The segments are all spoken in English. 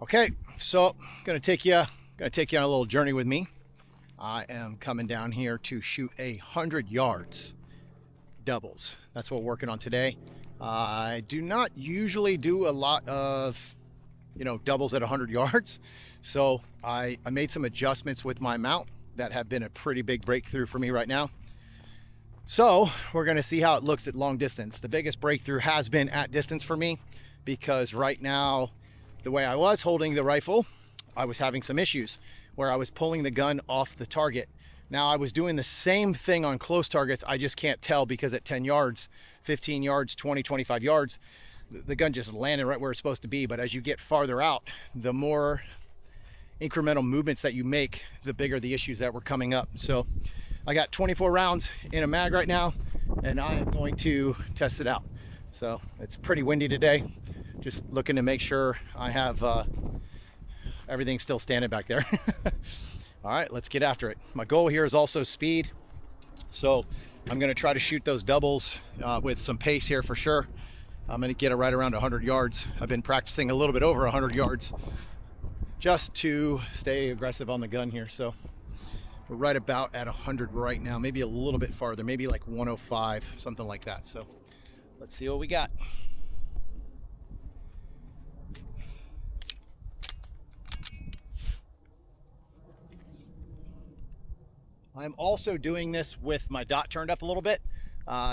Okay, so gonna take you on a little journey with me. I am coming down here to shoot 100 yards doubles. That's what we're working on today. I do not usually do a lot of doubles at 100 yards, so I made some adjustments with my mount that have been a pretty big breakthrough for me right now. So we're gonna see how it looks at long distance. The biggest breakthrough has been at distance for me, because right now the way I was holding the rifle, I was having some issues where I was pulling the gun off the target. Now I was doing the same thing on close targets. I just can't tell because at 10 yards, 15 yards, 20, 25 yards, the gun just landed right where it's supposed to be. But as you get farther out, the more incremental movements that you make, the bigger the issues that were coming up. So I got 24 rounds in a mag right now, and I am going to test it out. So it's pretty windy today. Just looking to make sure I have everything still standing back there. All right, let's get after it. My goal here is also speed. So I'm gonna try to shoot those doubles with some pace here for sure. I'm gonna get it right around 100 yards. I've been practicing a little bit over 100 yards just to stay aggressive on the gun here. So we're right about at 100 right now, maybe a little bit farther, maybe like 105, something like that. So let's see what we got. I'm also doing this with my dot turned up a little bit,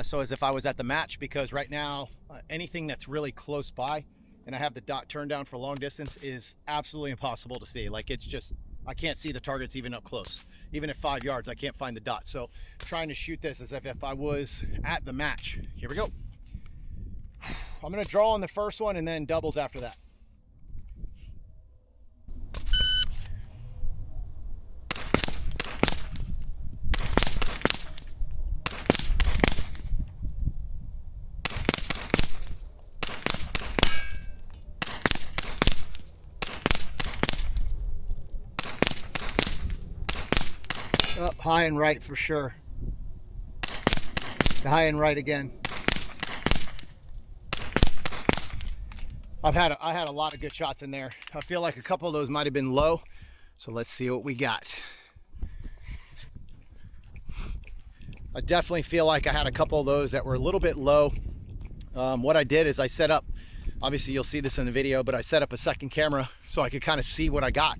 so as if I was at the match, because right now anything that's really close by and I have the dot turned down for long distance is absolutely impossible to see. Like, it's just, I can't see the targets even up close. Even at 5 yards, I can't find the dot. So trying to shoot this as if I was at the match. Here we go. I'm gonna draw on the first one and then doubles after that. Up high and right for sure. The high and right again. I had a lot of good shots in there. I feel like a couple of those might have been low. So let's see what we got. I definitely feel like I had a couple of those that were a little bit low. What I did is I set up, obviously you'll see this in the video, but I set up a second camera so I could kind of see what I got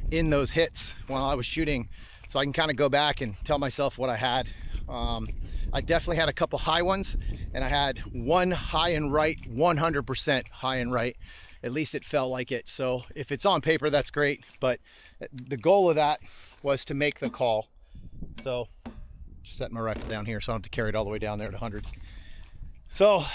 in those hits while I was shooting. So I can kind of go back and tell myself what I had. I definitely had a couple high ones, and I had one high and right, 100% high and right. At least it felt like it. So if it's on paper, that's great. But the goal of that was to make the call. So just setting my rifle down here so I don't have to carry it all the way down there to 100. So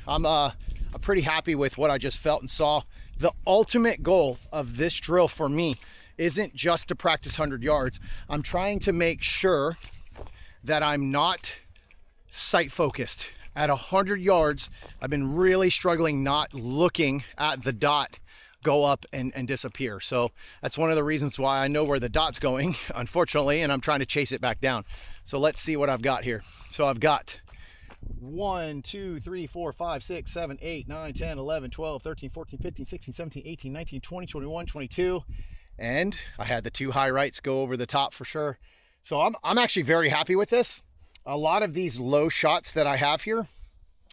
I'm pretty happy with what I just felt and saw. The ultimate goal of this drill for me isn't just to practice 100 yards. I'm trying to make sure that I'm not sight focused. At 100 yards, I've been really struggling not looking at the dot go up and disappear. So that's one of the reasons why I know where the dot's going, unfortunately, and I'm trying to chase it back down. So let's see what I've got here. So I've got 1, 2, 3, 4, 5, 6, 7, 8, 9, 10, 11, 12, 13, 14, 15, 16, 17, 18, 19, 20, 21, 22. And I had the two high rights go over the top for sure. So I'm actually very happy with this. A lot of these low shots that I have here,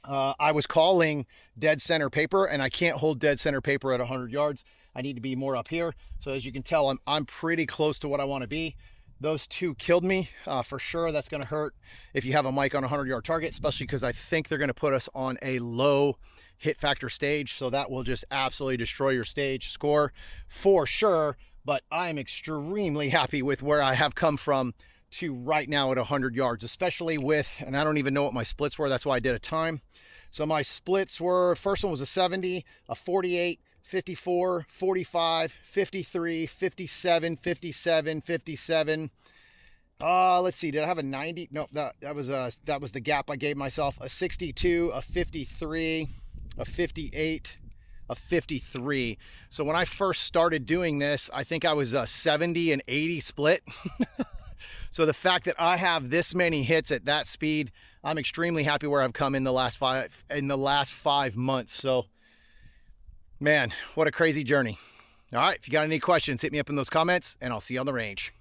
I was calling dead center paper, and I can't hold dead center paper at 100 yards. I need to be more up here. So as you can tell, I'm pretty close to what I want to be. Those two killed me for sure. That's going to hurt if you have a mic on a 100-yard target, especially because I think they're going to put us on a low hit factor stage. So that will just absolutely destroy your stage score for sure. But I'm extremely happy with where I have come from to right now at 100 yards, especially with, and I don't even know what my splits were. That's why I did a time. So my splits were, first one was a 70, a 48, 54, 45, 53, 57, 57, 57. Let's see, did I have a 90? No, that was the gap I gave myself. A 62, a 53, a 58, a 53. So when I first started doing this, I think I was a 70 and 80 split. So the fact that I have this many hits at that speed, I'm extremely happy where I've come in the last 5 months. So man, what a crazy journey. All right, if you got any questions, hit me up in those comments, and I'll see you on the range.